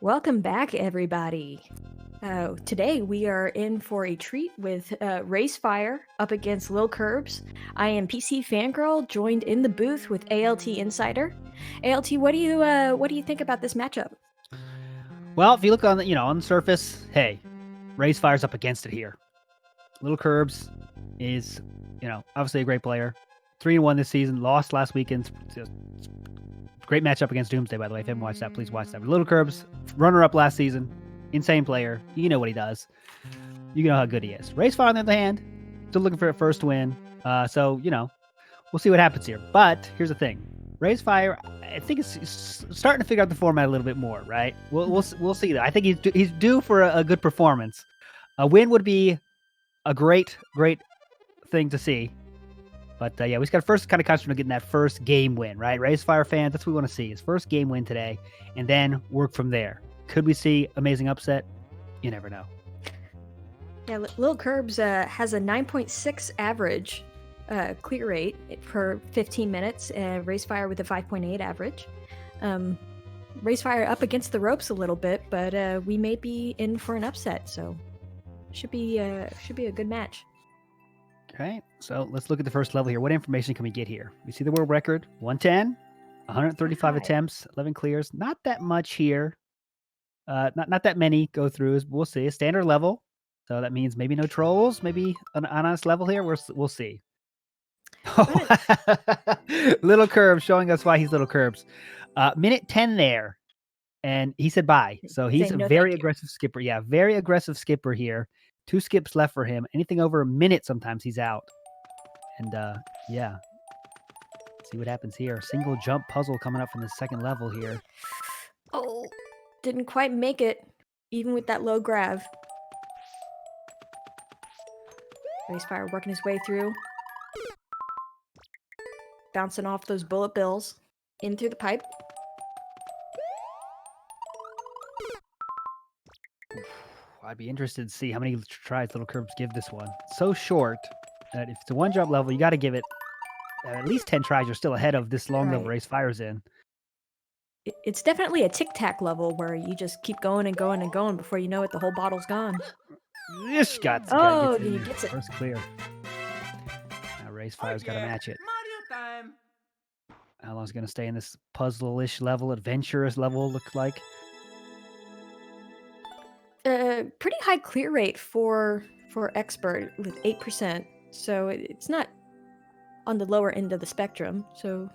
Welcome back, everybody. Today we are in for a treat with raysfire up against LilKirbs. I am PC Fangirl, joined in the booth with ALT Insider. ALT, what do you think about this matchup? Well, if you look on the surface, hey, raysfire's up against it here. LilKirbs is obviously a great player. 3-1 this season. Lost last weekend. Great matchup against Doomsday, by the way. If you haven't watched that, please watch that. But LilKirbs, runner-up last season. Insane player. You know what he does. You know how good he is. Raysfire, on the other hand, still looking for a first win. So, we'll see what happens here. But here's the thing. Raysfire, I think it's starting to figure out the format a little bit more, right? We'll see that. I think he's due for a good performance. A win would be a great thing to see. But we just got to first kind of concentrate on getting that first game win, right? Raysfire fans, that's what we want to see. His first game win today, and then work from there. Could we see amazing upset? You never know. Yeah, LilKirbs has a 9.6 average clear rate per 15 minutes, and raysfire with a 5.8 average. Raysfire up against the ropes a little bit, but we may be in for an upset, so should be a good match. Okay, so let's look at the first level here. What information can we get here? We see the world record, 110, 135 attempts, 11 clears. Not that much here. Not that many go throughs. We'll see. A standard level. So that means maybe no trolls, maybe an honest level here. We'll see. LilKirbs showing us why he's LilKirbs. Minute 10 there. And he said bye. So he's a very aggressive skipper. Yeah, very aggressive skipper here. 2 skips left for him. Anything over a minute, sometimes he's out. And yeah. See what happens here. Single jump puzzle coming up from the second level here. Oh, didn't quite make it, even with that low grav. Raysfire working his way through. Bouncing off those bullet bills. In through the pipe. I'd be interested to see how many tries LilKirbs give this one. So short that if it's a one-jump level, you got to give it at least 10 tries. You're still ahead of this long level Raysfire's in. It's definitely a tic-tac level where you just keep going and going and going before you know it, the whole bottle's gone. This gets it. First clear. Now Raysfire's got to match it. Mario time. How long is going to stay in this puzzle-ish level, adventurous level, looks like? Pretty high clear rate for expert with 8%, so it's not on the lower end of the spectrum. So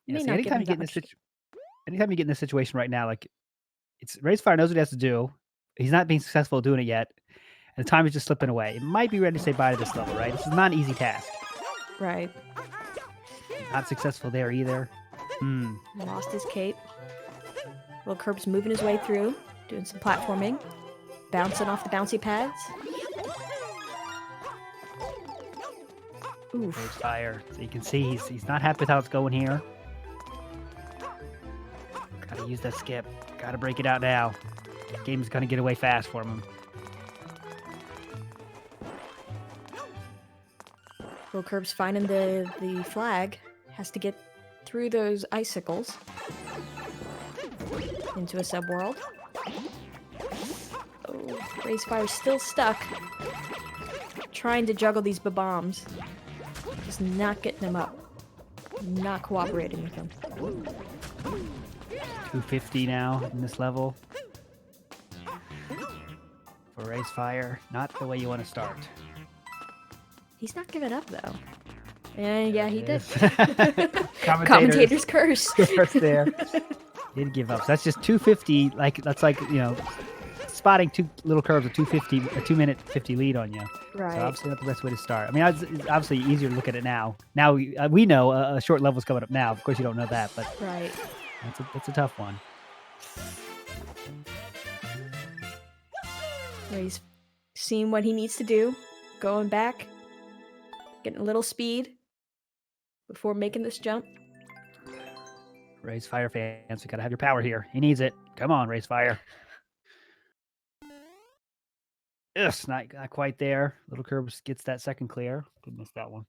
anytime you get in this situation right now, like Raysfire knows what he has to do. He's not being successful at doing it yet, and the time is just slipping away. It might be ready to say bye to this level, right? This is not an easy task. Right. Not successful there either. Lost his cape. LilKirbs moving his way through. Doing some platforming. Bouncing off the bouncy pads. Oof. Raysfire. So you can see he's not happy with how it's going here. Gotta use that skip. Gotta break it out now. Game's gonna get away fast for him. LilKirbs finding the flag. Has to get through those icicles. Into a subworld. Raysfire's still stuck. Trying to juggle these bombs. Just not getting them up. Not cooperating with them. 250 now in this level. For Raysfire. Not the way you want to start. He's not giving up though. And yeah, he did. Commentators curse. Curse there. Didn't give up. So that's just 250. That's like spotting 2 LilKirbs a 250, a 2-minute 50 lead on you. Right. So obviously not the best way to start. I mean, it's obviously easier to look at it now. Now we know a short level's coming up now. Of course, you don't know that, but right. That's a tough one. He's seeing what he needs to do, going back, getting a little speed before making this jump. Raysfire fans, we gotta have your power here. He needs it. Come on, Raysfire. Ugh, not quite there. LilKirbs gets that second clear. Could miss that one.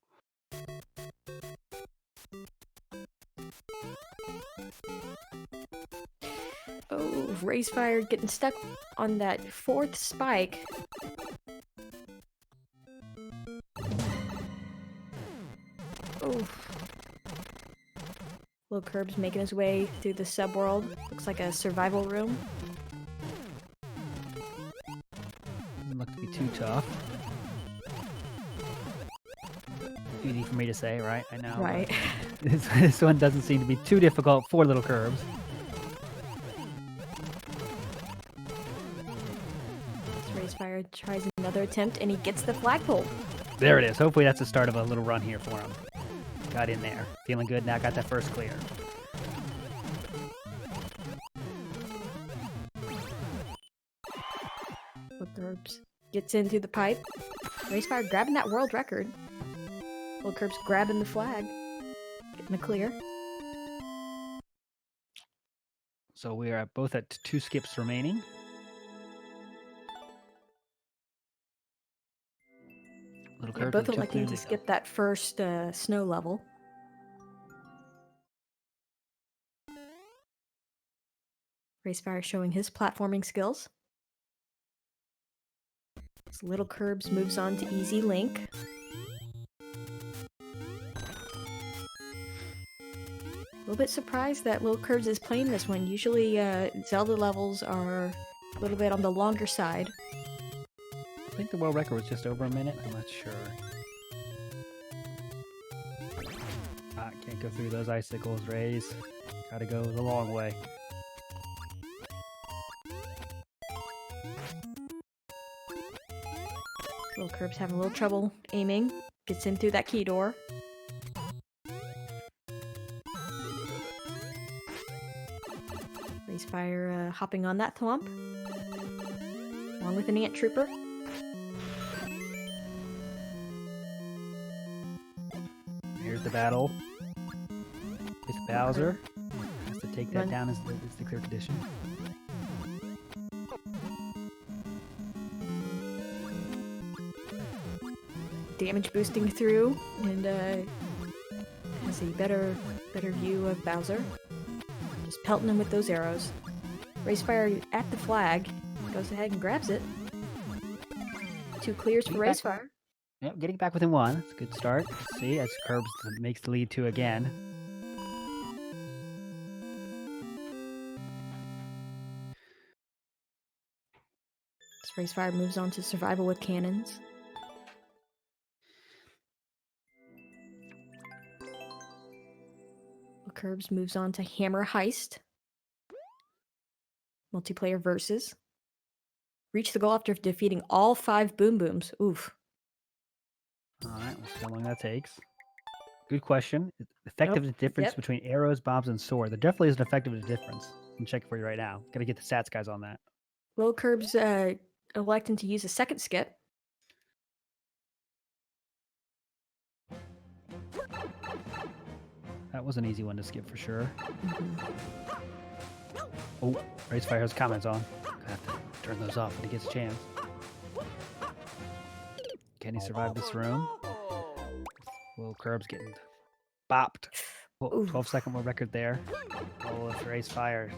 Oh, raysfire getting stuck on that 4th spike. Oh. LilKirbs making his way through the subworld. Looks like a survival room. Doesn't look to be too tough. Easy for me to say, right? I know. Right. This one doesn't seem to be too difficult for LilKirbs. Raysfire tries another attempt and he gets the flagpole. There it is. Hopefully that's the start of a little run here for him. Got in there. Feeling good now. Got that first clear. LilKirbs gets in through the pipe. Raysfire grabbing that world record. LilKirbs grabbing the flag. Getting the clear. So we are both at 2 skips remaining. They're both electing to skip that first snow level. Raysfire showing his platforming skills. As LilKirbs moves on to Easy Link. A little bit surprised that LilKirbs is playing this one. Usually Zelda levels are a little bit on the longer side. I think the world record was just over a minute. I'm not sure. Can't go through those icicles, Rays. Gotta go the long way. LilKirbs having a little trouble aiming. Gets in through that key door. Raysfire hopping on that thwomp. Along with an ant trooper. Here's the battle. It's Bowser. Has to take that down as the clear condition. Damage boosting through, and has a better view of Bowser. Just pelting him with those arrows. Raysfire at the flag. Goes ahead and grabs it. 2 clears for Raysfire. Yep, getting back within 1. It's a good start. See, as Kirbs makes the lead 2 again. Raysfire moves on to survival with cannons. LilKirbs moves on to hammer heist. Multiplayer versus. Reach the goal after defeating all 5 boom booms. Oof. Alright, we'll see how long that takes. Good question. Effectiveness difference between arrows, bombs, and sword. There definitely is an effectiveness difference. I'm checking for you right now. Gotta get the stats guys on that. LilKirbs electing to use a second skip. That was an easy one to skip for sure. Oh, Raysfire has comments on. Gonna have to turn those off when he gets a chance. Can he survive this room? LilKirbs getting bopped. Oh, 12-second world record there. Oh, if Raysfire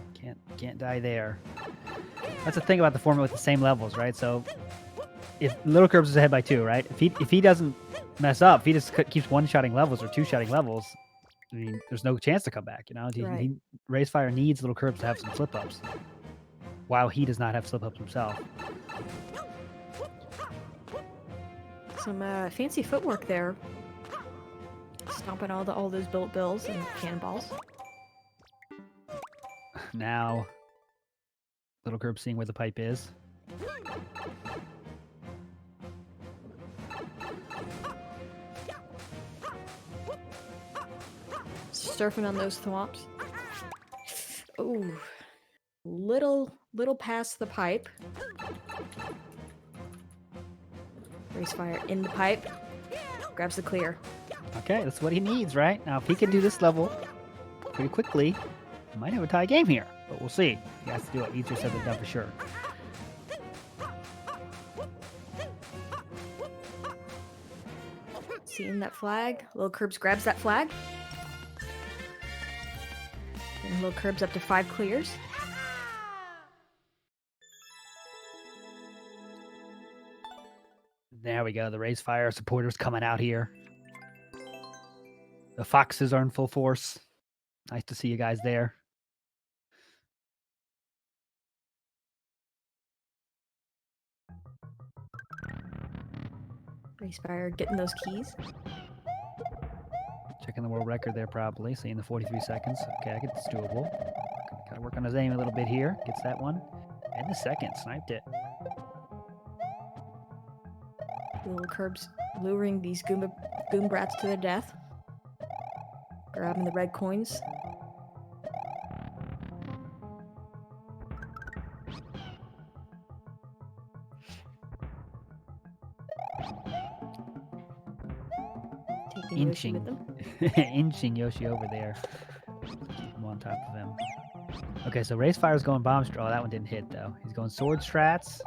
can't die there. That's the thing about the format with the same levels, right? So if LilKirbs is ahead by 2, right? If he doesn't mess up, if he just keeps one-shotting levels or two-shotting levels, I mean, there's no chance to come back, you know? Right. Raysfire needs LilKirbs to have some slip-ups, while he does not have slip-ups himself. Some fancy footwork there. Stomping all those bullet bills and cannonballs. Now, LilKirbs seeing where the pipe is. Surfing on those thwomps. Ooh. Little past the pipe. Raysfire in the pipe. Grabs the clear. Okay, that's what he needs, right? Now, if he can do this level pretty quickly, he might have a tie game here, but we'll see. He has to do it easier said than done for sure. Seeing that flag. LilKirbs grabs that flag. And LilKirbs up to 5 clears. There we go. The raysfire supporters coming out here. The foxes are in full force. Nice to see you guys there. Raysfire getting those keys. Checking the world record there, probably. Seeing the 43 seconds. Okay, I guess it's doable. Got to work on his aim a little bit here. Gets that one. And the second. Sniped it. LilKirbs luring these goon brats to their death. Grabbing the red coins. Taking Yoshi with them. Inching Yoshi over there. Keep him on top of him. Okay, so Racefire's going bomb straw. Oh, that one didn't hit, though. He's going sword strats.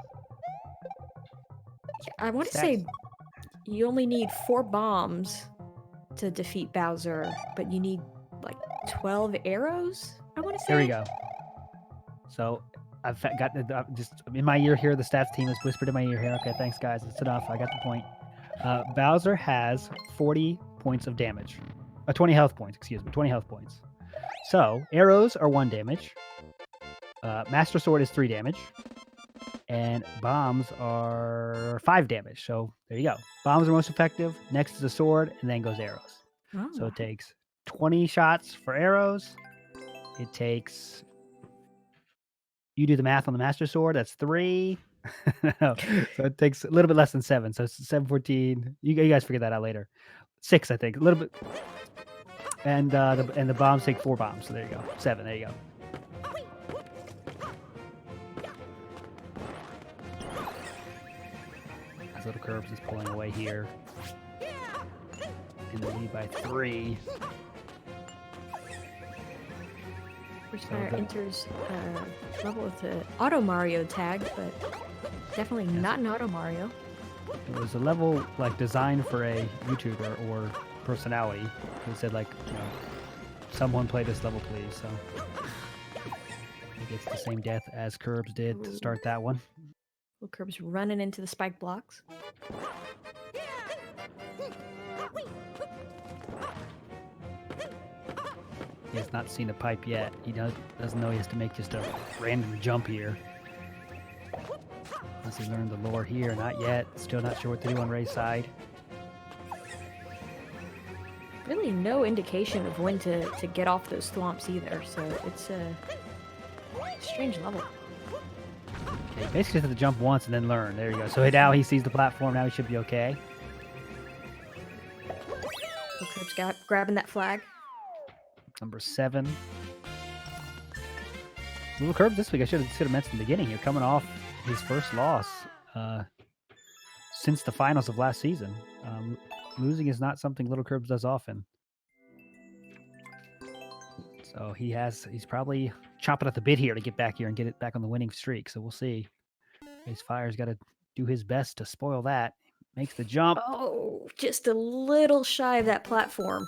I want to say you only need 4 bombs to defeat Bowser, but you need like 12 arrows, I want to say. There we go. So I've got just in my ear here, the stats team has whispered in my ear here. Okay, thanks, guys. It's enough. I got the point. Bowser has 40 points of damage. 20 health points, excuse me. 20 health points. So arrows are 1 damage. Master Sword is 3 damage. And bombs are 5 damage. So there you go. Bombs are most effective. Next is a sword, and then goes arrows. Oh. So it takes 20 shots for arrows. It takes... You do the math on the Master Sword. That's 3. So it takes a little bit less than 7. So 7, 14. You guys figure that out later. 6, I think. A little bit. And the bombs take 4 bombs. So there you go. 7. There you go. LilKirbs is pulling away here. In the lead by 3. Raysfire enters level with the Auto Mario tag, but definitely not an Auto Mario. It was a level like designed for a YouTuber or personality. They said like, you know, someone play this level, please. So he gets the same death as Kirbs did to start that one. LilKirbs running into the spike blocks. He has not seen the pipe yet. He doesn't know he has to make just a random jump here. Unless he learned the lore here. Not yet. Still not sure what to do on Ray's side. Really no indication of when to get off those thwomps either, so it's a strange level. Okay, basically has to jump once and then learn. There you go. So now he sees the platform. Now he should be okay. LilKirbs grabbing that flag. Number 7. LilKirbs this week, I should have mentioned in the beginning here, coming off his first loss since the finals of last season. Losing is not something LilKirbs does often. So he's probably chomping at the bit here to get back here and get it back on the winning streak. So we'll see. Racefire's got to do his best to spoil that. Makes the jump. Oh, just a little shy of that platform.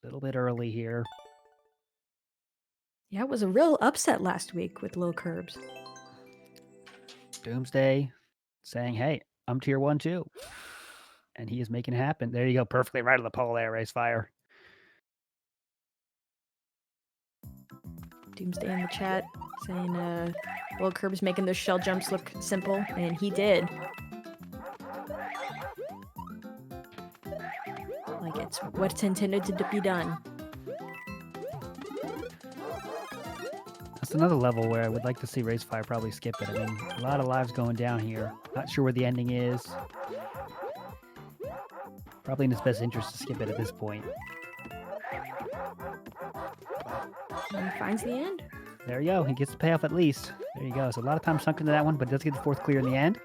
A little bit early here. Yeah, it was a real upset last week with LilKirbs. Doomsday saying, hey, I'm tier 1 too. And he is making it happen. There you go. Perfectly right on the pole there, Raysfire. Doomsday in the chat saying LilKirbs making those shell jumps look simple, and he did. Like it's what's intended to be done. That's another level where I would like to see Raysfire probably skip it. I mean, a lot of lives going down here. Not sure where the ending is. Probably in his best interest to skip it at this point. And he finds the end. There you go. He gets the payoff at least. There you go. So a lot of time sunk into that one, but does get the 4th clear in the end.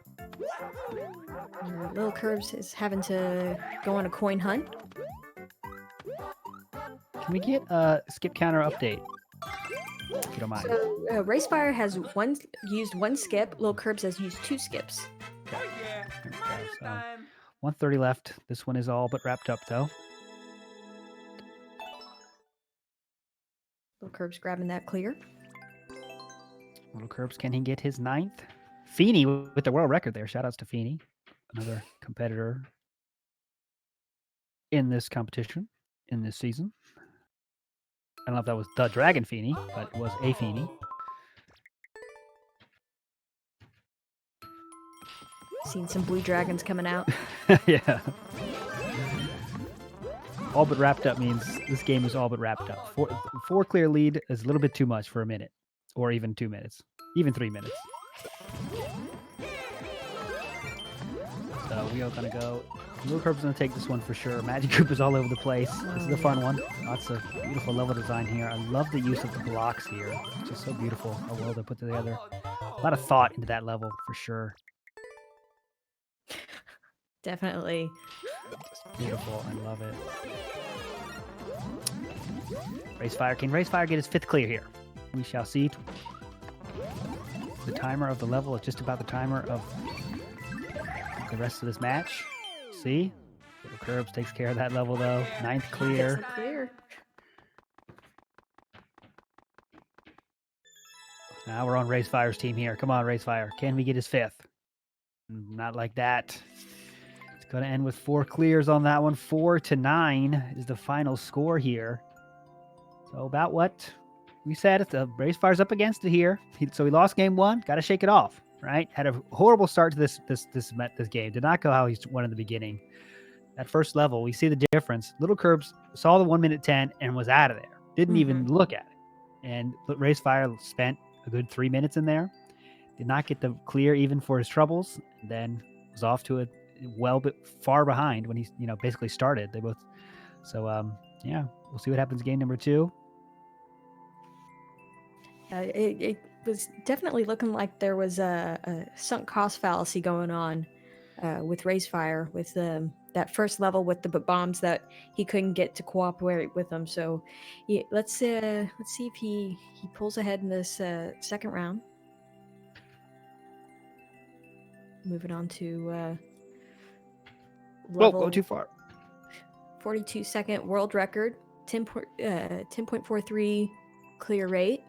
LilKirbs is having to go on a coin hunt. Can we get a skip counter update? If you don't mind. So Raysfire has used 1 skip. LilKirbs has used 2 skips. Okay. There we go. So 130 left. This one is all but wrapped up though. LilKirbs grabbing that clear. LilKirbs, can he get his 9th? Feeney with the world record there. Shoutouts to Feeney. another competitor in this competition, in this season. I don't know if that was the Dragon Feeny, but it was a Feeny. Seen some blue dragons coming out. Yeah. All but wrapped up means this game is all but wrapped up. Four clear lead is a little bit too much for a minute, or even 2 minutes, even 3 minutes. So we are going to go. LilKirbs going to take this one for sure. Magic Group is all over the place. This is a fun one. Lots of beautiful level design here. I love the use of the blocks here. It's just so beautiful how well they're put together. A lot of thought into that level for sure. Definitely. Just beautiful. I love it. Racefire. Can Racefire get his 5th clear here? We shall see. The timer of the level is just about the timer of the rest of this match. See? LilKirbs takes care of that level though. 9th clear. Clear. Now we're on Racefire's team here. Come on, Racefire. Can we get his 5th? Not like that. It's going to end with 4 clears on that one. 4-9 is the final score here. So about what we said, Racefire's up against it here. So he lost game 1. Got to shake it off, right? Had a horrible start to this game. Did not go how he won in the beginning. That first level, we see the difference. LilKirbs saw the 1:10 and was out of there. Didn't even look at it. And Racefire spent a good 3 minutes in there. Did not get the clear even for his troubles. And then was off to a far behind when he, basically started. They both. So yeah, we'll see what happens game number 2. It was definitely looking like there was a sunk cost fallacy going on with Racefire, with that first level with the bombs that he couldn't get to cooperate with them. So yeah, let's see if he pulls ahead in this second round. Moving on to level. Go too far. 42-second world record, 10.43 clear rate.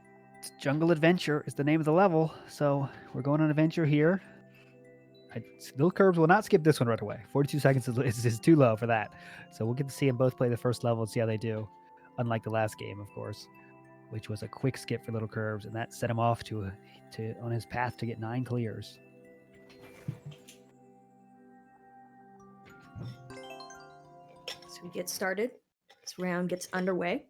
Jungle Adventure is the name of the level, so we're going on adventure here. LilKirbs will not skip this one right away. 42 seconds is too low for that. So we'll get to see them both play the first level and see how they do. Unlike the last game, of course, which was a quick skip for LilKirbs, and that set him off to on his path to get 9 clears. So we get started. This round gets underway.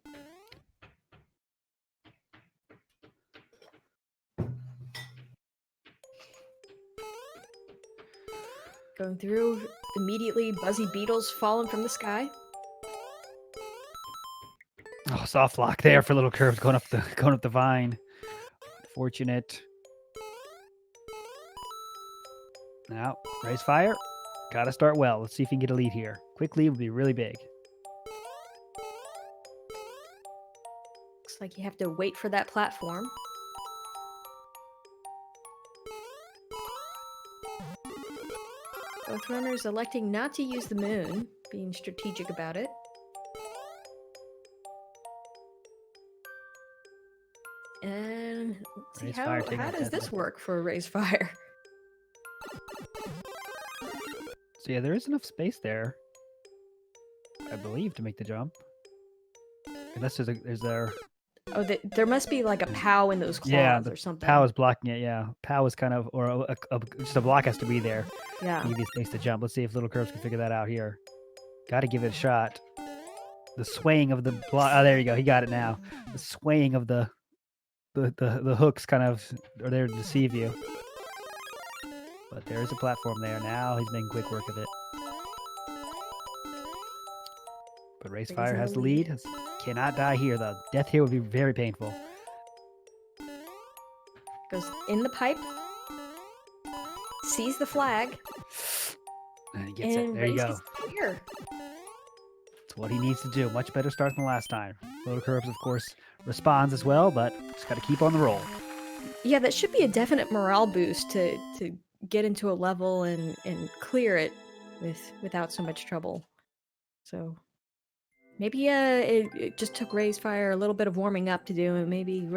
Going through, immediately Buzzy Beetles falling from the sky. Oh, soft lock there for LilKirbs going up the vine. Unfortunate. Now, Racefire. Gotta start well. Let's see if he can get a lead here. Quick lead would be really big. Looks like you have to wait for that platform. Both runners electing not to use the moon, being strategic about it. And let's see how does this work for Racefire? So yeah, there is enough space there, I believe, to make the jump. Unless there's there. Oh, there must be like a POW in those claws or something. POW is blocking it. Yeah, POW is kind of, or just a block has to be there. Yeah. To give you space to jump. Let's see if LilKirbs can figure that out here. Got to give it a shot. The swaying of the block. Oh, there you go. He got it now. The swaying of the hooks kind of are there to deceive you. But there is a platform there. Now he's making quick work of it. But Racefire has the lead. Cannot die here, though. Death here would be very painful. Goes in the pipe. Sees the flag. And he gets it. There you go. Here. That's what he needs to do. Much better start than last time. LilKirbs, of course, responds as well, but just got to keep on the roll. Yeah, that should be a definite morale boost to get into a level and clear it without so much trouble. So maybe it just took Racefire a little bit of warming up to do, and maybe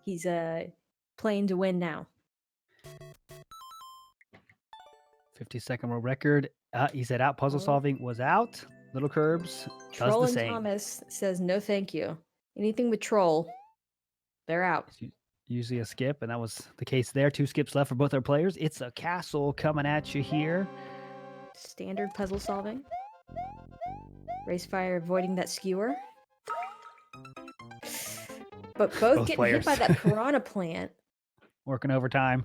he's playing to win now. 50-second world record. He said out. Puzzle solving was out. LilKirbs does Troll the and same. Thomas says no thank you. Anything with troll, they're out. It's usually a skip, and that was the case there. 2 skips left for both our players. It's a castle coming at you here. Standard puzzle solving. Raysfire avoiding that skewer. But both getting hit by that piranha plant. Working overtime.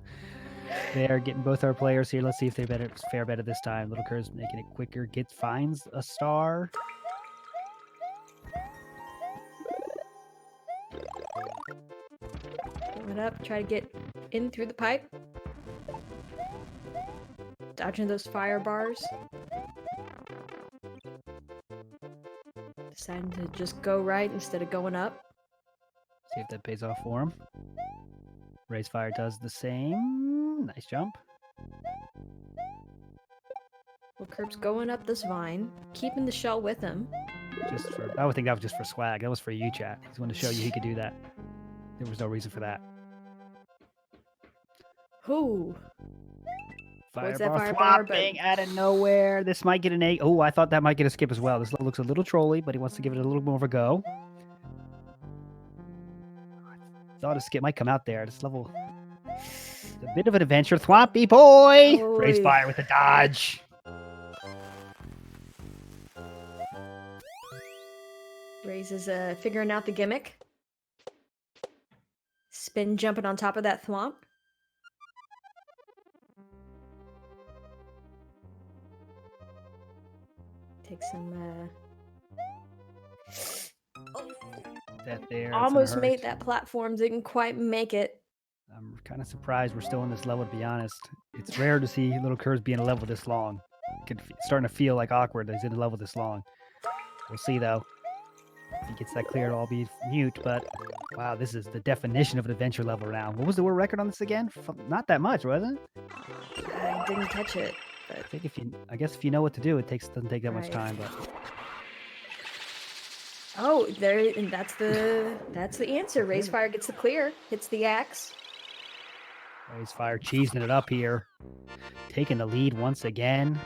They're getting both our players here. Let's see if they fare better this time. LilKirbs making it quicker. Finds a star. Going up, try to get in through the pipe. Dodging those fire bars. Deciding to just go right instead of going up. See if that pays off for him. Raysfire does the same. Nice jump. LilKirbs going up this vine, keeping the shell with him. I would think that was just for swag. That was for you, chat. He's wanted to show you he could do that. There was no reason for that. Who? Firebar flopping out of nowhere. This might get an 8. Oh, I thought that might get a skip as well. This looks a little trolly, but he wants to give it a little more of a go. I thought a skip might come out there. This level, it's a bit of an adventure. Thwompy boy! Raysfire with a dodge. Rays is figuring out the gimmick. Spin jumping on top of that thwomp. Take some That there. Almost made that platform, didn't quite make it. I'm kind of surprised we're still in this level, to be honest. It's rare to see LilKirbs be in a level this long. It's starting to feel like awkward that he's in a level this long. We'll see, though. If he gets that clear, it'll all be mute, but wow, this is the definition of an adventure level now. What was the world record on this again? Not that much, was it? I didn't catch it. But... I guess if you know what to do, doesn't take that much time, but... Oh, and that's the answer. Raysfire gets the clear, hits the axe. Raysfire cheesing it up here, taking the lead once again.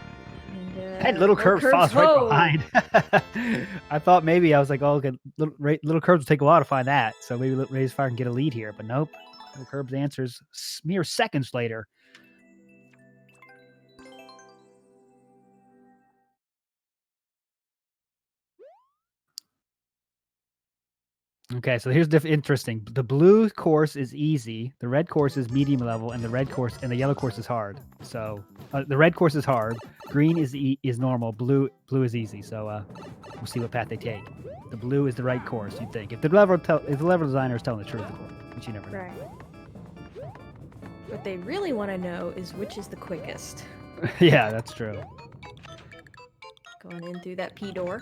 And LilKirbs falls right behind. I thought maybe I was like, oh, okay, LilKirbs will take a while to find that, so maybe Raysfire can get a lead here, but nope. LilKirbs answers mere seconds later. Okay, so here's interesting. The blue course is easy, the red course is medium level, and the yellow course is hard. So the red course is hard, green is normal, blue is easy. So we'll see what path they take. The blue is the right course, you'd think. If the level designer is telling the truth, of course, which you never know. Right. What they really want to know is which is the quickest. Yeah, that's true. Going in through that P door.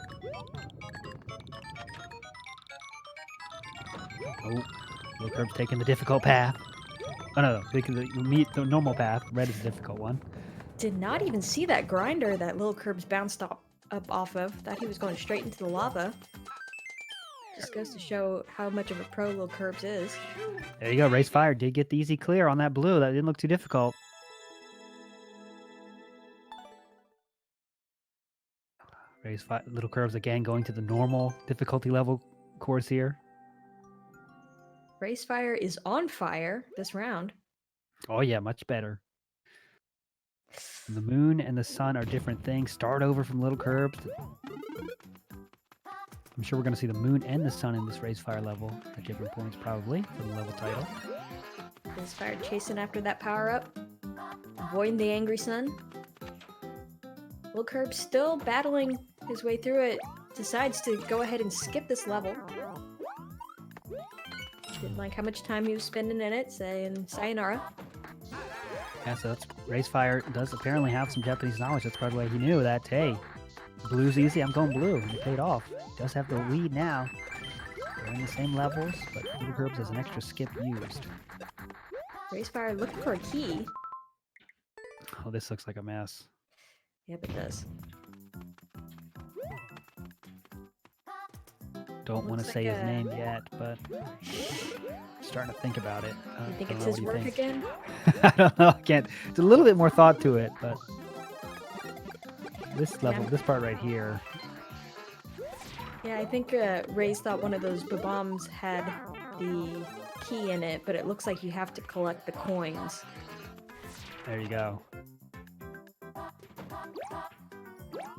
Oh, LilKirbs taking the difficult path. Oh no, the normal path. Red is the difficult one. Did not even see that grinder that LilKirbs bounced up off of. Thought he was going straight into the lava. Just goes to show how much of a pro LilKirbs is. There you go. Raysfire did get the easy clear on that blue. That didn't look too difficult. LilKirbs again going to the normal difficulty level course here. Raysfire is on fire this round. Oh yeah, much better. The moon and the sun are different things. Start over from LilKirbs. I'm sure we're going to see the moon and the sun in this Raysfire level at different points, probably, for the level title. Raysfire chasing after that power-up. Avoiding the angry sun. LilKirbs still battling his way through it. Decides to go ahead and skip this level. Didn't like how much time he was spending in it, saying sayonara. Yeah, so Raysfire does apparently have some Japanese knowledge. That's probably why he knew that, hey, blue's easy, I'm going blue. And it paid off. He does have the lead now. They're in the same levels, but LilKirbs has an extra skip used. Raysfire looking for a key. Oh, this looks like a mess. Yep, it does. Don't want to say his name yet, but I'm starting to think about it. You think it's his work again? I don't know. I can't. It's a little bit more thought to it, but this level, this part right here. Yeah, I think Ray's thought one of those bombs had the key in it, but it looks like you have to collect the coins. There you go.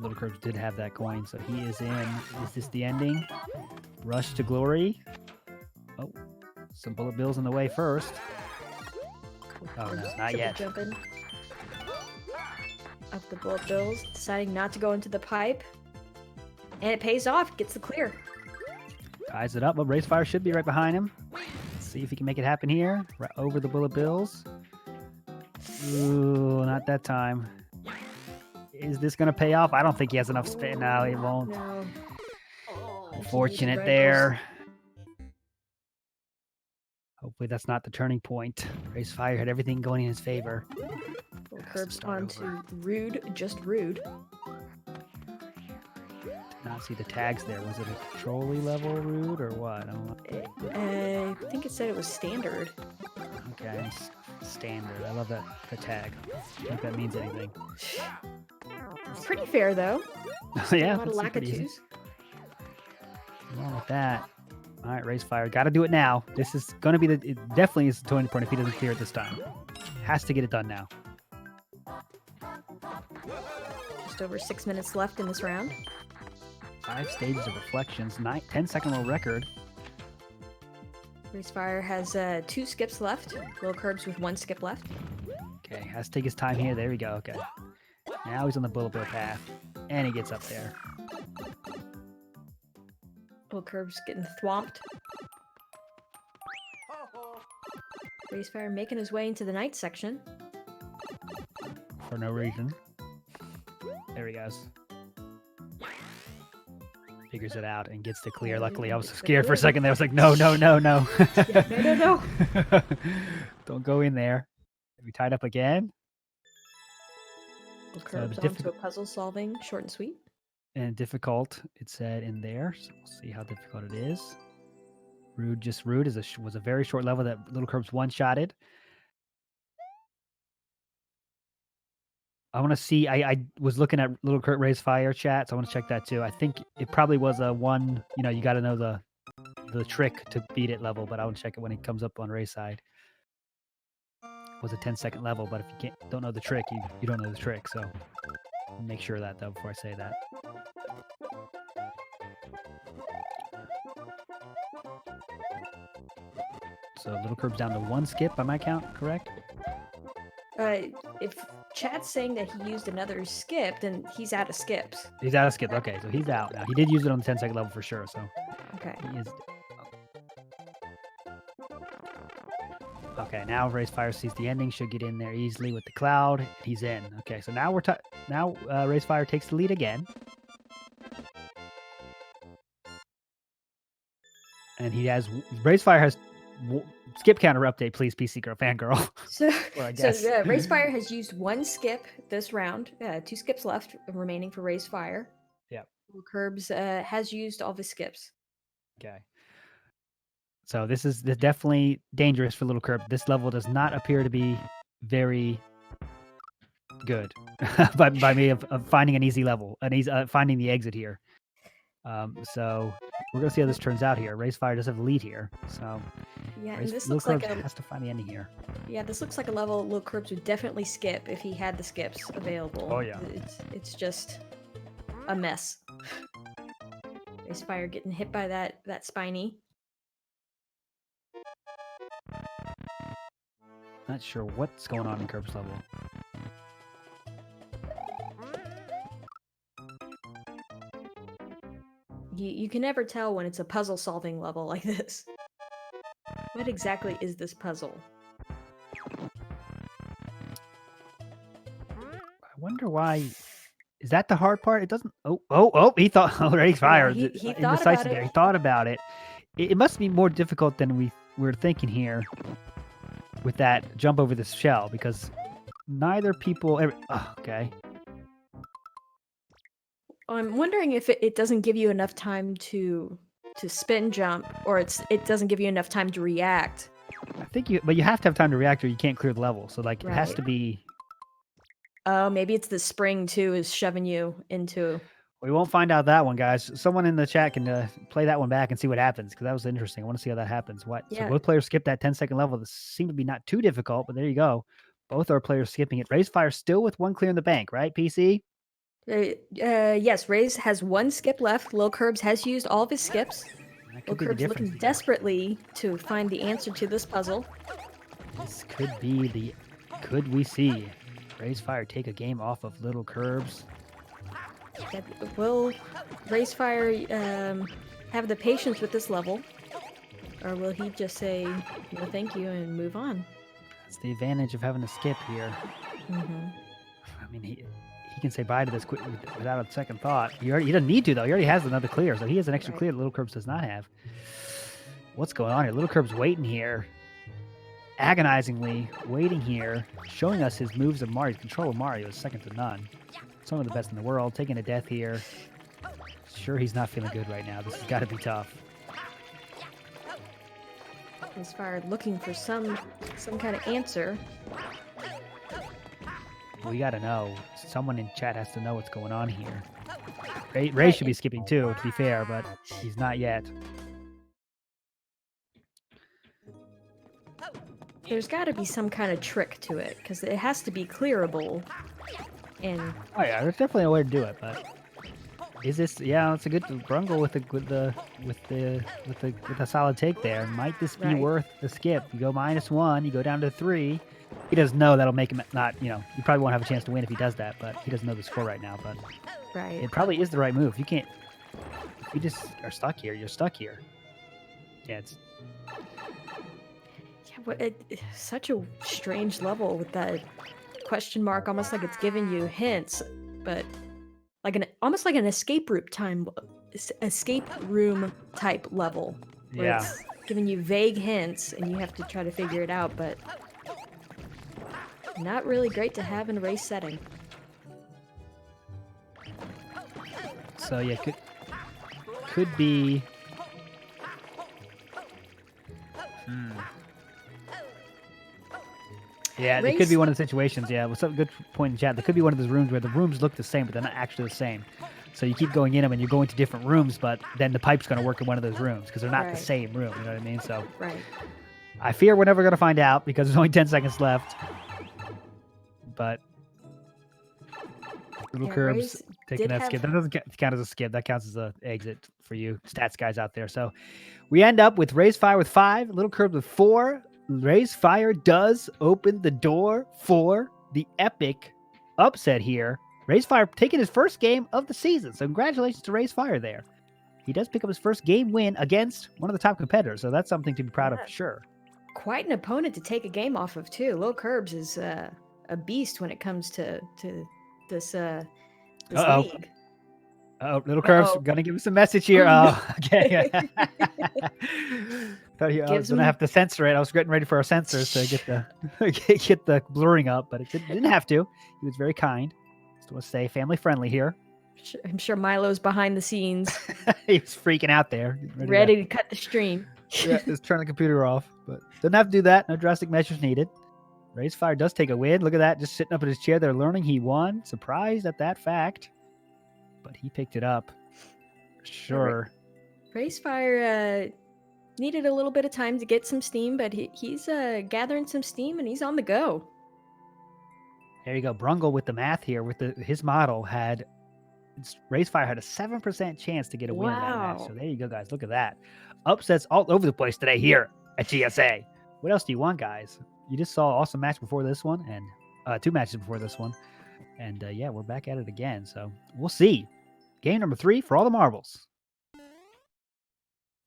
LilKirbs did have that coin, so he is in. Is this the ending? Rush to glory. Oh, some bullet bills in the way first. Oh no, not yet. Jumping up the bullet bills, deciding not to go into the pipe. And it pays off, gets the clear. Ties it up, but raysfire should be right behind him. Let's see if he can make it happen here. Right over the bullet bills. Ooh, not that time. Is this going to pay off? I don't think he has enough spin. No, he won't. No. Unfortunate there. Hopefully that's not the turning point. Raysfire had everything going in his favor. LilKirbs on to rude, just rude. Did not see the tags there. Was it a trolley level rude or what? I don't know. I think it said it was standard. Okay, standard. I love that, the tag. I think that means anything. It's pretty fair though. Yeah, a lot of lack-a-twos. Along with that. All right, raysfire. Got to do it now. This is going to be it definitely is the turning point if he doesn't clear it this time. Has to get it done now. Just over 6 minutes left in this round. 5 stages of reflections. 10-second world record. Raysfire has 2 skips left. LilKirbs with 1 skip left. Okay, has to take his time here. There we go. Okay. Now he's on the bullet bill path. And he gets up there. LilKirbs getting thwomped. Raysfire making his way into the night section. For no reason. There he goes. Figures it out and gets the clear. Luckily, I was scared for a second there. I was like, no, no, no, no. Yeah, no. Don't go in there. We tied up again. LilKirbs on to a puzzle solving, short and sweet. And difficult, it said in there. So we'll see how difficult it is. Rude, just rude was a very short level that LilKirbs one-shotted. I want to see. I was looking at LilKirbs raysfire chat, so I want to check that too. I think it probably was a one. You know, you got to know the trick to beat it level, but I want to check it when it comes up on Ray's side. It was a 10-second level, but if you don't know the trick, you don't know the trick. So make sure of that though before I say that. So LilKirbs down to 1 skip by my count, correct? If chat's saying that he used another skip, then he's out of skips. He's out of skip. Okay, so he's out now. He did use it on the 10-second level for sure. So okay, he is. Okay, now raysfire sees the ending. Should get in there easily with the cloud. He's in. Okay, so now raysfire takes the lead again, and raysfire has. Skip counter update, please, PC girl, fangirl. So raysfire has used 1 skip this round. 2 skips left remaining for raysfire. Yep. LilKirbs has used all the skips. Okay. So this is definitely dangerous for LilKirbs. This level does not appear to be very good by me of finding an easy level, finding the exit here. So we're gonna see how this turns out here. Raysfire does have the lead here, so yeah, and this looks like has to find the ending here. Yeah, this looks like a level LilKirbs would definitely skip if he had the skips available. Oh yeah, it's just a mess. Raysfire getting hit by that spiny. Not sure what's going on in Kirbs level. You can never tell when it's a puzzle solving level like this. What exactly is this puzzle? I wonder why. Is that the hard part? It doesn't. Oh! He thought. Oh, raysfire. Yeah, he thought about it. He thought about it. It must be more difficult than we were thinking here. With that jump over this shell, because neither people. Okay. I'm wondering if it doesn't give you enough time to spin jump, or it doesn't give you enough time to react. I think but you have to have time to react, or you can't clear the level. So like, It has to be. Oh, maybe it's the spring too is shoving you into. We won't find out that one, guys. Someone in the chat can play that one back and see what happens, because that was interesting. I want to see how that happens. What? So Yeah. both players skipped that 10-second level. This seemed to be not too difficult, but there you go. Both our players skipping it. Raysfire still with one clear in the bank, right, PC? Yes, Rays has one skip left. LilKirbs has used all of his skips. That could be the LilKirbs difference looking here. desperately to find the answer to this puzzle. This could be the... Could we see Raysfire take a game off of LilKirbs? Will raysfire have the patience with this level? Or will he just say, no thank you, and move on? That's the advantage of having a skip here. Mm-hmm. I mean, he can say bye to this quick without a second thought. He doesn't need to, though. He already has another clear, so he has an extra clear that LilKirbs does not have. What's going on here? LilKirbs waiting here. Agonizingly waiting here. Showing us his moves of Mario. His control of Mario is second to none. Some of the best in the world. Taking a death here. Sure, he's not feeling good right now. This has got to be tough. Raysfire looking for some kind of answer. We got to know. Someone in chat has to know what's going on here. Ray should be skipping too, to be fair, but he's not yet. There's got to be some kind of trick to it, because it has to be clearable. And oh yeah, there's definitely a way to do it, but is this? Yeah, it's a good Brungle with a solid take there. Might this be worth the skip? You go -1, you go down to 3. He doesn't know that'll make him not. You probably won't have a chance to win if he does that, but he doesn't know the score right now. But it probably is the right move. You can't. If you just are stuck here, you're stuck here. Yeah, it's. It's such a strange level with that question mark, almost like it's giving you hints, but like almost like an escape room type level, where it's giving you vague hints and you have to try to figure it out, but not really great to have in a race setting. So yeah, could be. Yeah, it could be one of the situations. Yeah, what's up? Good point in chat. There could be one of those rooms where the rooms look the same, but they're not actually the same. So you keep going in them, and you're going to different rooms, but then the pipe's going to work in one of those rooms because they're not the same room. You know what I mean? So I fear we're never going to find out because there's only 10 seconds left. But LilKirbs taking that skip. That doesn't count as a skip. That counts as an exit for you stats guys out there. So we end up with Raysfire with 5, LilKirbs with 4. Raysfire does open the door for the epic upset here. Raysfire taking his first game of the season. So congratulations to Raysfire there. He does pick up his first game win against one of the top competitors. So that's something to be proud of for sure. Quite an opponent to take a game off of too. LilKirbs is a beast when it comes to this league. LilKirbs gonna give us a message here. Oh, okay. Thought I was gonna have to censor it. I was getting ready for our censors to get the blurring up, but it didn't have to. He was very kind. Just want to say family friendly here. I'm sure Milo's behind the scenes. He was freaking out there, ready to cut the stream. Yeah, just turn the computer off, but doesn't have to do that. No drastic measures needed. Raysfire does take a win. Look at that, just sitting up in his chair there, learning he won. Surprised at that fact, but he picked it up. Sure. Raysfire needed a little bit of time to get some steam, but he's gathering some steam and he's on the go. There you go. Brungle with the math here. With his model Raysfire had a 7% chance to get a win in that match. So there you go, guys. Look at that. Upsets all over the place today here at GSA. What else do you want, guys? You just saw an awesome match before this one, and 2 matches before this one. And yeah, we're back at it again. So we'll see. Game number 3 for all the marbles.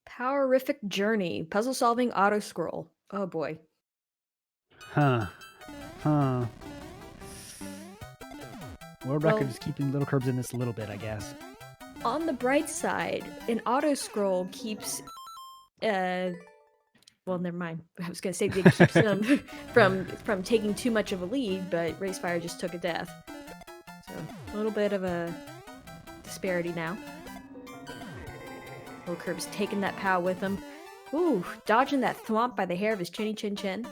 Powerific Journey. Puzzle solving auto scroll. Oh boy. World record is keeping LilKirbs in this a little bit, I guess. On the bright side, an auto scroll keeps well, never mind. I was gonna say it keeps them from taking too much of a lead, but Raysfire just took a death. So a little bit of a disparity now. LilKirbs taking that POW with him. Ooh, dodging that thwomp by the hair of his chinny chin chin.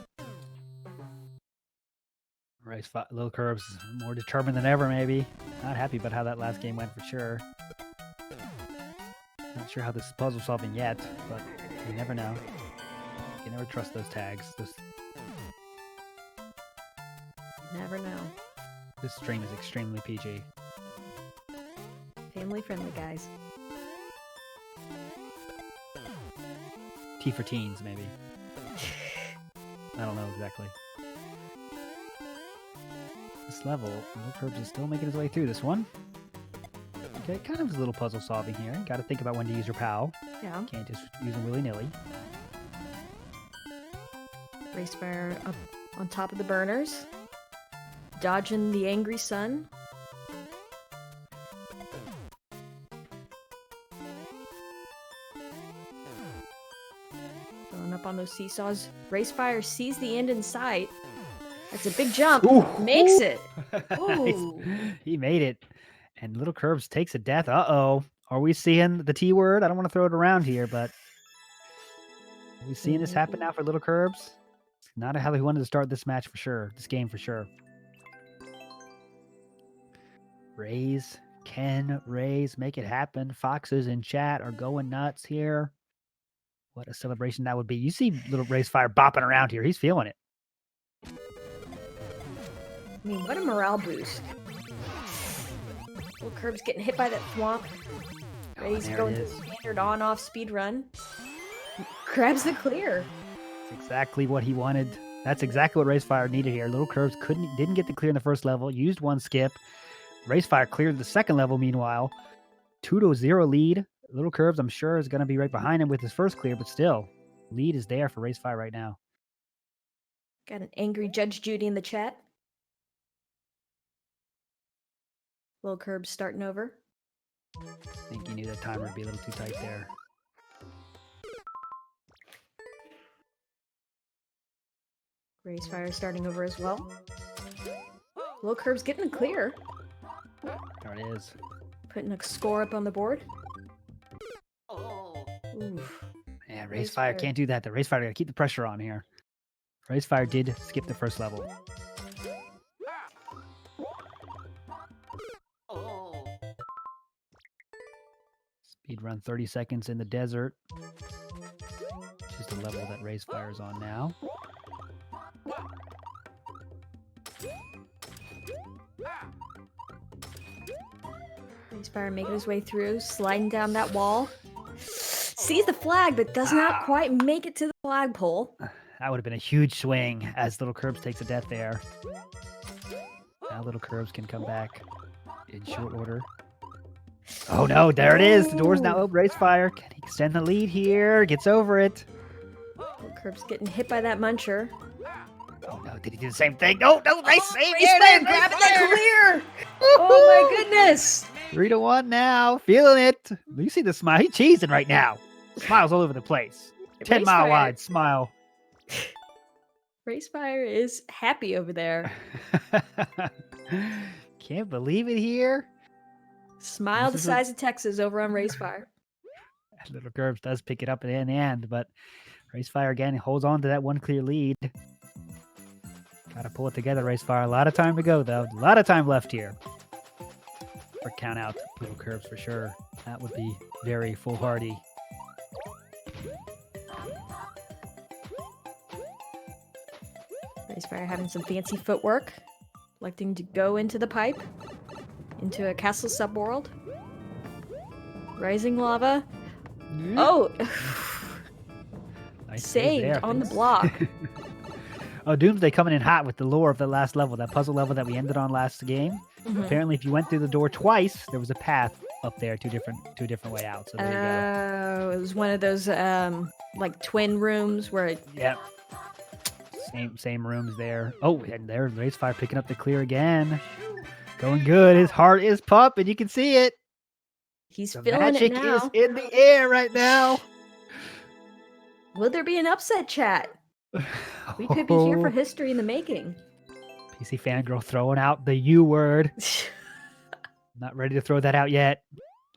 LilKirbs more determined than ever, maybe. Not happy about how that last game went for sure. Not sure how this is puzzle solving yet, but you never know. You can never trust those tags. Never know. This stream is extremely PG. Family friendly, guys. T for teens, maybe. I don't know exactly. This level, LilKirbs is still making his way through this one. Okay, kind of is a little puzzle solving here. Got to think about when to use your POW. Yeah. Can't just use them willy-nilly. Raysfire up on top of the burners. Dodging the angry sun. Going up on those seesaws. Raysfire sees the end in sight. That's a big jump. Ooh. Makes it. Nice. Ooh. He made it. And LilKirbs takes a death. Uh-oh. Are we seeing the T word? I don't want to throw it around here, but are we seeing this happen now for LilKirbs? It's not how he wanted to start this match for sure. This game for sure. Rays. Can Rays make it happen? Foxes in chat are going nuts here. What a celebration that would be. You see little Raysfire bopping around here. He's feeling it. I mean, what a morale boost. LilKirbs getting hit by that thwomp. Rays going to standard on-off speed run. Grabs the clear. That's exactly what he wanted. That's exactly what Raysfire needed here. LilKirbs didn't get the clear in the first level. Used one skip. Raysfire cleared the second level meanwhile. 2-0 lead. LilKirbs, I'm sure, is going to be right behind him with his first clear, but still, lead is there for Raysfire right now. Got an angry Judge Judy in the chat. LilKirbs starting over. I think he knew that timer would be a little too tight there. Raysfire starting over as well. LilKirbs getting the clear. There it is. Putting a score up on the board. Oof. Yeah, Raysfire can't do that. The Raysfire got to keep the pressure on here. Raysfire did skip the first level. Speed run 30 seconds in the desert. Which is the level that Raysfire is on now. Raysfire making his way through, sliding down that wall. Sees the flag, but does not quite make it to the flagpole. That would have been a huge swing as LilKirbs takes a death there. Now LilKirbs can come back in short order. Oh no, there it is. The door's now open. Raysfire can he extend the lead here? Gets over it. LilKirbs getting hit by that muncher. Oh no, did he do the same thing? No, nice save. Raysfire grabbing that clear. Oh my goodness. 3-1 now. Feeling it. You see the smile. He's cheesing right now. Smiles all over the place. 10 mile wide smile. Raysfire is happy over there. Can't believe it here. Smile the size of Texas over on Raysfire. LilKirbs does pick it up in the end, but Raysfire again holds on to that one clear lead. Got to pull it together, Raysfire. A lot of time to go, though. A lot of time left here. Or count out LilKirbs for sure. That would be very foolhardy. Raysfire having some fancy footwork. Electing to go into the pipe. Into a castle subworld. Rising lava. Oh! Nice saved on the block. Oh, Doomsday coming in hot with the lore of the last level, that puzzle level that we ended on last game. Mm-hmm. Apparently, if you went through the door twice, there was a path up there to a different way out. So there you go. It was one of those like twin rooms where it... Yep. Same rooms there. Oh, and there's Raysfire picking up the clear again. Going good. His heart is pumping. You can see it. He's the feeling magic it now. is in the air right now. Will there be an upset, chat? We could be here for history in the making. PC Fangirl throwing out the U word. Not ready to throw that out yet.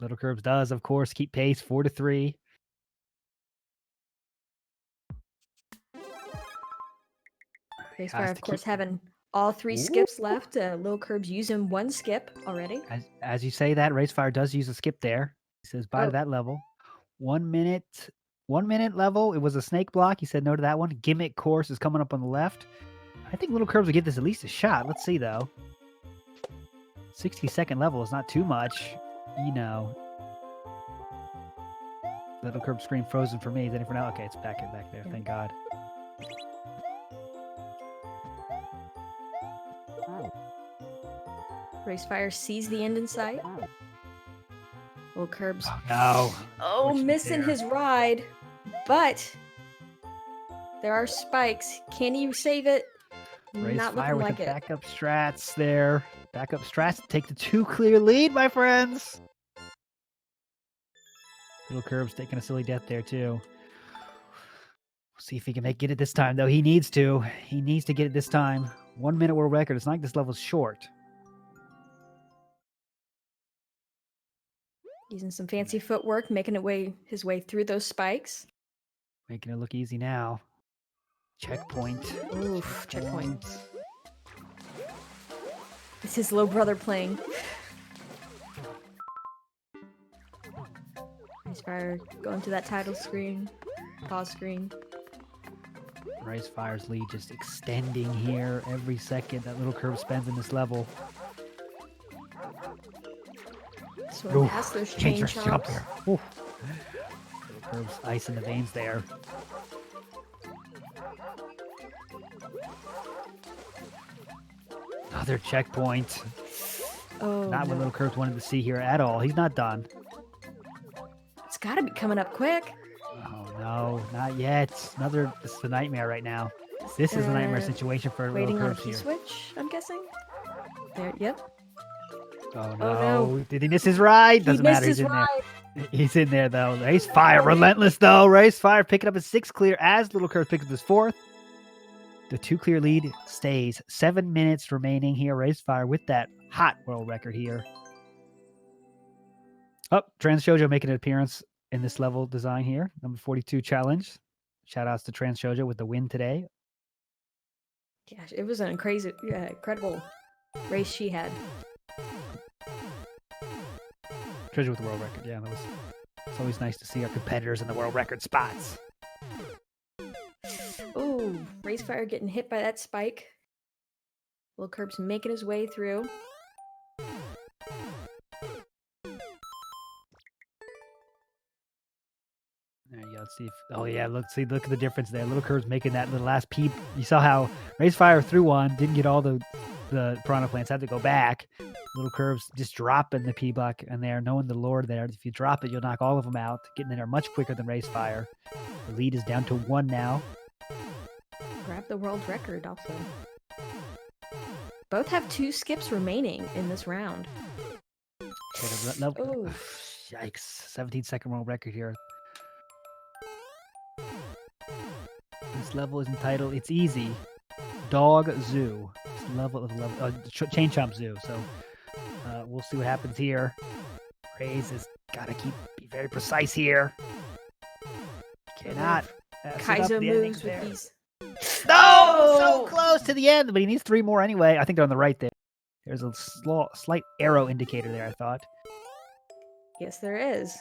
LilKirbs does, of course, keep pace 4-3. Raysfire, of course, having All 3 skips left. LilKirbs using 1 skip already. As you say that, raysfire does use a skip there. He says bye to that level. 1 minute. 1 minute level. It was a snake block. He said no to that one. Gimmick course is coming up on the left. I think LilKirbs will give this at least a shot. Let's see though. 60-second level is not too much. You know. LilKirbs screen frozen for me. Is it for now? Okay, it's back there. Yeah. Thank God. Raysfire sees the end in sight. LilKirbs. Oh, no. Oh, missing his ride. But there are spikes. Can he save it? Not looking like it. Backup strats there. Backup strats to take the 2 clear lead, my friends. LilKirbs taking a silly death there too. We'll see if he can get it this time, though. He needs to. He needs to get it this time. 1 minute world record. It's not like this level's short. Using some fancy footwork, making his way through those spikes. Making it look easy now. Checkpoint. Oof, checkpoint. It's his little brother playing. Raysfire going to that title screen. Pause screen. Raysfire's lead just extending here every second that LilKirbs spends in this level. So past those chain chomps. LilKirbs ice in the veins there. Another checkpoint. Oh, not what LilKirbs wanted to see here at all. He's not done. It's got to be coming up quick. Oh no, not yet. This is a nightmare right now. This is a nightmare situation for waiting on a LilKirbs key here. switch, I'm guessing. There, yep. Oh no. Did he miss his ride? Doesn't matter. He's in there. He's in there though. Raysfire, relentless though. Raysfire picking up his 6th clear as LilKirbs picks up his 4th. The 2 clear lead stays. 7 minutes remaining here. Raysfire with that hot world record here. Oh, Trans Shoujo making an appearance in this level design here. Number 42 challenge. Shout outs to Trans Shoujo with the win today. Gosh, it was an incredible race she had. Treasure with the world record. Yeah, it's always nice to see our competitors in the world record spots. Ooh, Raysfire getting hit by that spike. LilKirbs making his way through. There you go. Let's see if, oh yeah, look at the difference there. LilKirbs making that little last peep. You saw how Raysfire threw one, didn't get all the piranha plants, had to go back. LilKirbs just dropping the P block in there, knowing the lore there. If you drop it, you'll knock all of them out. Getting in there much quicker than Raysfire. The lead is down to 1 now. Grab the world record also. Both have 2 skips remaining in this round. Oh, yikes. 17-second world record here. This level is entitled, it's easy. Dog Zoo. Chain Chomp Zoo. So we'll see what happens here. Rays has got to be very precise here. Cannot. Kaizo moves with these. No! So close to the end, but he needs 3 more anyway. I think they're on the right there. There's a slight arrow indicator there, I thought. Yes, there is.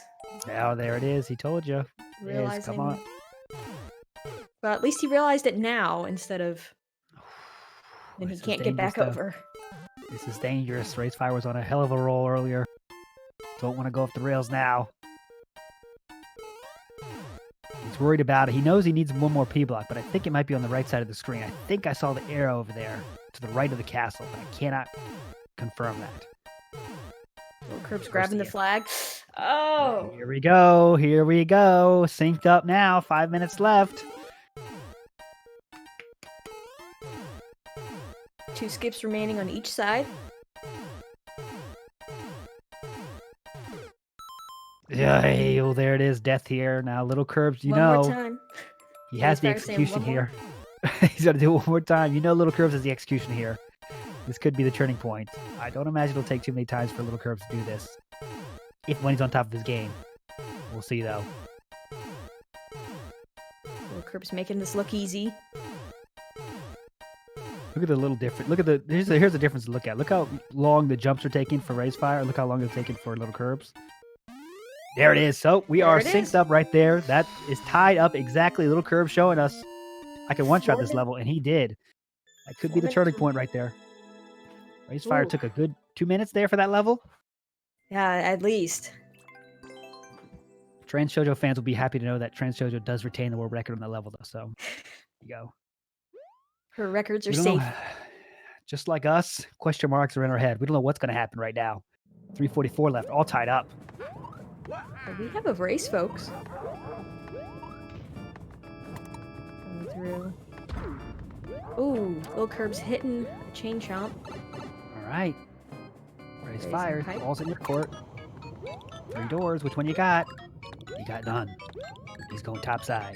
Oh, there it is. He told you. Realizing. Come on. Well, at least he realized it now instead of when he can't get back over. This is dangerous. Raysfire was on a hell of a roll earlier. Don't want to go off the rails now. He's worried about it. He knows he needs 1 more P block, but I think it might be on the right side of the screen. I think I saw the arrow over there to the right of the castle, but I cannot confirm that. LilKirbs grabbing the flag. Oh! Here we go. Here we go. Synced up now. 5 minutes left. 2 skips remaining on each side. Yeah, oh, there it is. Death here. Now, LilKirbs, One more time. He has the execution here. He's going to do it 1 more time. You know LilKirbs has the execution here. This could be the turning point. I don't imagine it'll take too many times for LilKirbs to do this. When he's on top of his game. We'll see, though. LilKirbs making this look easy. Look at the little difference. Look at the here's the difference to look at. Look how long the jumps are taking for raysfire. Look how long they're taking for LilKirbs. There it is. So we are synced up right there. That is tied up exactly. LilKirbs showing us I can one-shot this level, and he did. That could be the turning point right there. Raysfire took a good 2 minutes there for that level. Yeah, at least. Trans Shoujo fans will be happy to know that Trans Shoujo does retain the world record on that level, though. So, there you go. Her records are safe. Just like us, question marks are in our head. We don't know what's going to happen right now. 3:44 left, all tied up. We have a race, folks. Coming through. Ooh, LilKirbs hitting a chain chomp. All right. Raysfire, ball's in your court. 3 doors, which one you got? You got none. He's going top side.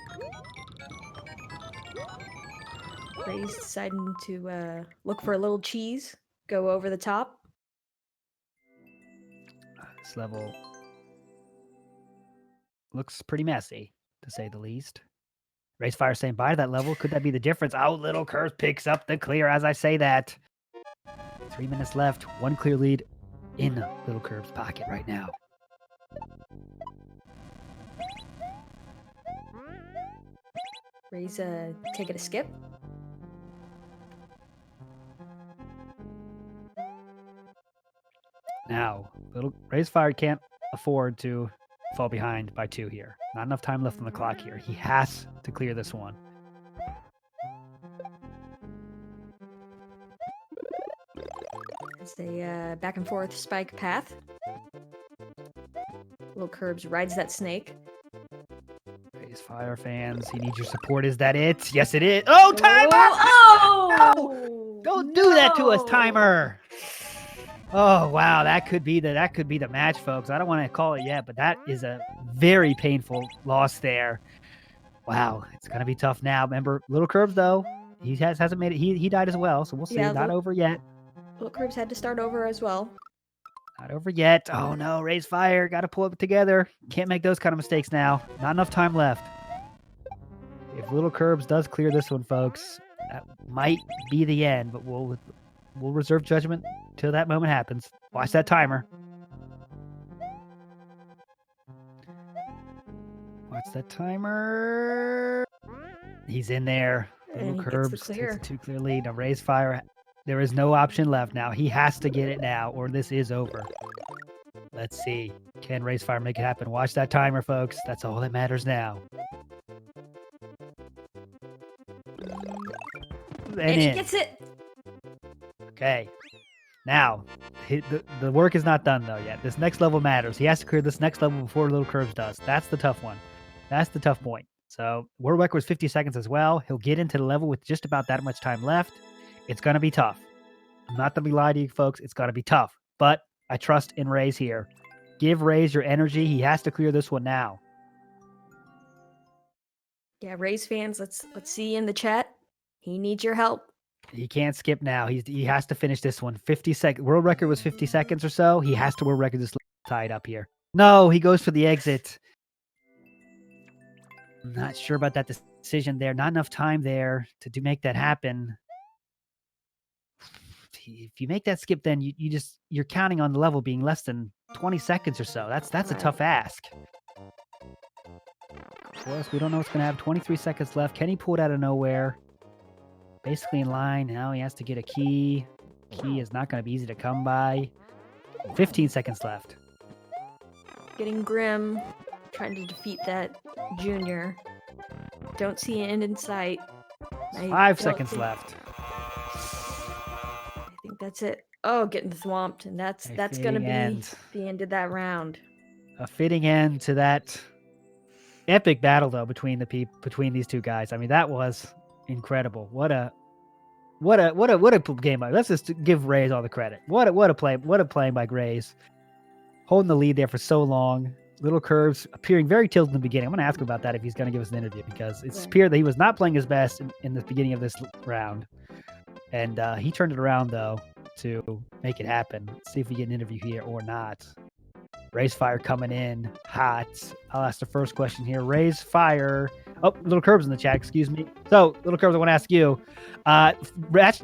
Ray's deciding to look for a little cheese, go over the top. This level looks pretty messy, to say the least. Raysfire saying bye to that level. Could that be the difference? Oh, LilKirbs picks up the clear as I say that. 3 minutes left. 1 clear lead in LilKirbs' pocket right now. Ray's taking a skip. Now, Raysfire can't afford to fall behind by 2 here. Not enough time left on the clock here. He has to clear this one. It's a back and forth spike path. LilKirbs rides that snake. Raysfire fans, he needs your support. Is that it? Yes, it is. Oh, timer! Oh! No! Don't do that to us, timer. Oh wow, that could be the match, folks. I don't want to call it yet, but that is a very painful loss there. Wow, it's gonna be tough now. Remember, LilKirbs though, he hasn't made it. He died as well, so we'll see. Yeah, not over yet. LilKirbs had to start over as well. Not over yet. Oh no, Raysfire, got to pull it together. Can't make those kind of mistakes now. Not enough time left. If LilKirbs does clear this one, folks, that might be the end. But we'll reserve judgment till that moment happens. Watch that timer. Watch that timer. He's in there. LilKirbs takes a 2 clear lead. Now Raysfire, there is no option left now. He has to get it now, or this is over. Let's see. Can Raysfire make it happen? Watch that timer, folks. That's all that matters now. And he gets it. Okay. Now, the work is not done, though, yet. This next level matters. He has to clear this next level before LilKirbs does. That's the tough one. That's the tough point. So, world record was 50 seconds as well. He'll get into the level with just about that much time left. It's going to be tough. I'm not going to be lying to you, folks. It's going to be tough. But I trust in Rays here. Give Rays your energy. He has to clear this one now. Yeah, Rays fans, let's see in the chat. He needs your help. He can't skip now. He has to finish this one. 50 seconds. World record was 50 seconds or so. He has to world record this tied up here. No, he goes for the exit. I'm not sure about that decision there. Not enough time there to make that happen. If you make that skip, then you're counting on the level being less than 20 seconds or so. That's a tough ask. Of course, we don't know what's going to have. 23 seconds left. Can he pull it out of nowhere? Basically in line. Now he has to get a key. Key is not going to be easy to come by. 15 seconds left. Getting grim. Trying to defeat that junior. Don't see an end in sight. 5 seconds left. I think that's it. Oh, getting swamped. And that's going to be the end of that round. A fitting end to that epic battle, though, between these two guys. I mean, that was incredible. What a game. Let's just give Rays all the credit. What a play by Rays. Holding the lead there for so long. LilKirbs appearing very tilted in the beginning. I'm going to ask him about that if he's going to give us an interview, because it's appeared that he was not playing his best in the beginning of this round. And he turned it around, though, to make it happen. Let's see if we get an interview here or not. Raysfire coming in hot. I'll ask the first question here. Raysfire, Oh, LilKirbs in the chat, excuse me. So, LilKirbs, I want to ask you,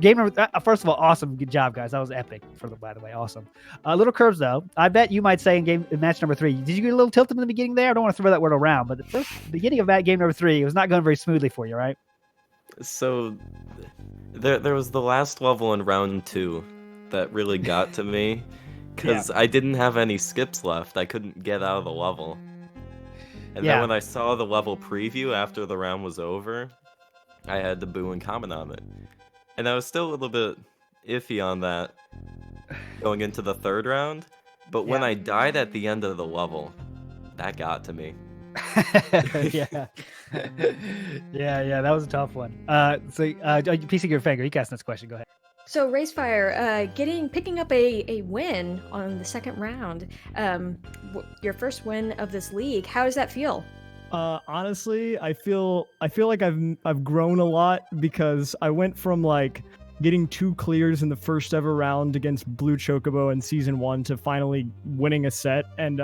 game number, first of all, awesome, good job, guys. That was epic, by the way, awesome. LilKirbs, though, I bet you might say in match number 3, did you get a little tilted in the beginning there? I don't want to throw that word around, but the beginning of that game number 3, it was not going very smoothly for you, right? So, there was the last level in round 2 that really got to me, because I didn't have any skips left. I couldn't get out of the level. And then when I saw the level preview after the round was over, I had to boo and comment on it. And I was still a little bit iffy on that going into the 3rd round, but when I died at the end of the level, that got to me. yeah, that was a tough one. PC Gear Fanger, you can ask this question. Go ahead. So raysfire, picking up a win on the 2nd round, your first win of this league. How does that feel? Honestly, I feel like I've grown a lot, because I went from like getting 2 clears in the first ever round against Blue Chocobo in season 1 to finally winning a set, and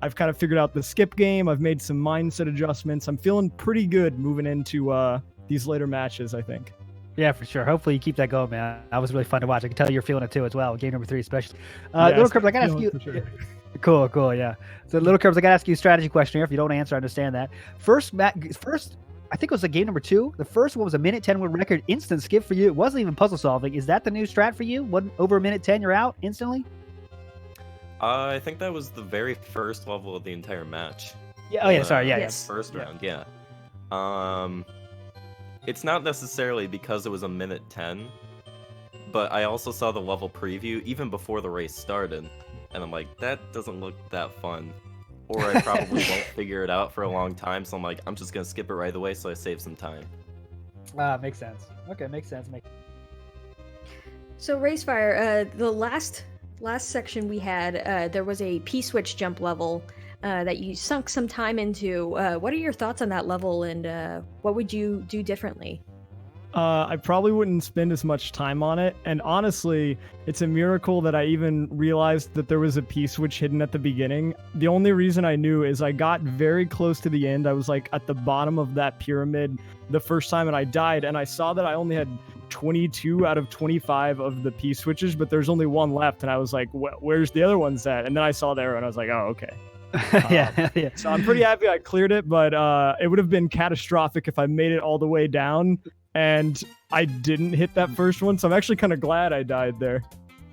I've kind of figured out the skip game. I've made some mindset adjustments. I'm feeling pretty good moving into these later matches, I think. Yeah, for sure. Hopefully you keep that going, man. That was really fun to watch. I can tell you're feeling it too as well. Game number 3 especially. LilKirbs, I gotta ask you. Sure. Cool, yeah. So LilKirbs, I gotta ask you a strategy question here. If you don't answer, I understand that. First, I think it was game number 2. The first one was a minute 10 win record, instant skip for you. It wasn't even puzzle solving. Is that the new strat for you? Over a minute 10, you're out instantly? I think that was the very first level of the entire match. Yeah. Sorry. Yeah. Yes. First round. Yeah. It's not necessarily because it was a minute 10, but I also saw the level preview even before the race started, and I'm like, that doesn't look that fun. Or I probably won't figure it out for a long time, so I'm like, I'm just gonna skip it right away so I save some time. Makes sense. Okay, makes sense. So raysfire, the last section we had, there was a P-switch jump level that you sunk some time into. What are your thoughts on that level, and what would you do differently? I probably wouldn't spend as much time on it, and honestly, it's a miracle that I even realized that there was a P-switch hidden at the beginning. The only reason I knew is I got very close to the end. I was like at the bottom of that pyramid the first time, and I died, and I saw that I only had 22 out of 25 of the P-switches, but there's only 1 left, and I was like, where's the other ones at? And then I saw there, and I was like, oh, okay. Yeah. So I'm pretty happy I cleared it, but it would have been catastrophic if I made it all the way down and I didn't hit that first one. So I'm actually kind of glad I died there.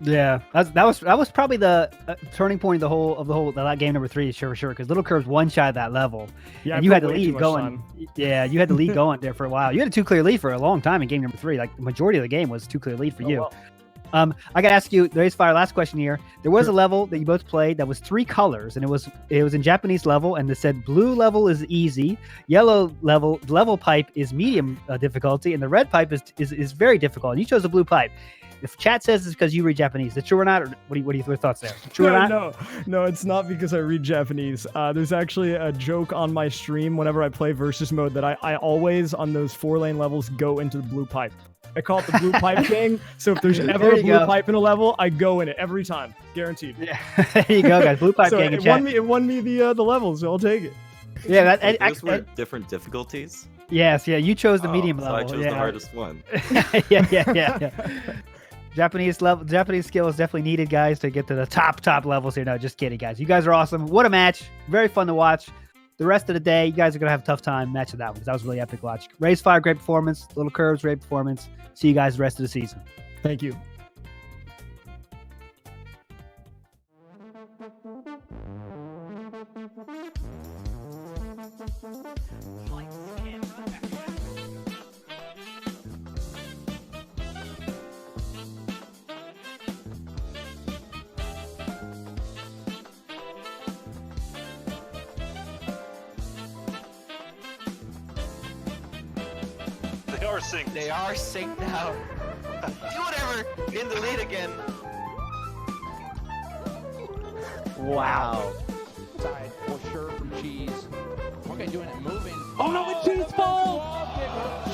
Yeah, that was probably the turning point of that game number 3, sure, because LilKirbs one-shot that level. Yeah, and you had the lead going. Yeah, you had the lead going there for a while. You had a 2-clear lead for a long time in game number 3. Like the majority of the game was 2-clear lead for you. Well. I gotta ask you, raysfire, last question here. There was a level that you both played that was 3 colors, and it was in Japanese level, and it said blue level is easy, yellow level pipe is medium difficulty, and the red pipe is very difficult. And you chose the blue pipe. If chat says it's because you read Japanese, is it true or not? Or what are your thoughts there? True or not? No, it's not because I read Japanese. There's actually a joke on my stream whenever I play versus mode that I always, on those 4-lane levels, go into the blue pipe. I call it the blue pipe gang. So if there's ever a blue pipe in a level, I go in it every time, guaranteed. Yeah, there you go, guys. Blue pipe gang. It won me the levels. So I'll take it. Yeah, those were different difficulties. Yes, yeah. You chose the medium level. I chose the hardest one. Yeah. Japanese skill is definitely needed, guys, to get to the top levels here. No, just kidding, guys. You guys are awesome. What a match. Very fun to watch. The rest of the day, you guys are going to have a tough time matching that one, because that was really epic watch. raysfire, great performance. LilKirbs, great performance. See you guys the rest of the season. Thank you. They are synced now. Do whatever. In the lead again. Wow. Side for sure from Cheese. Okay, doing it moving. Oh no, the Cheese falls!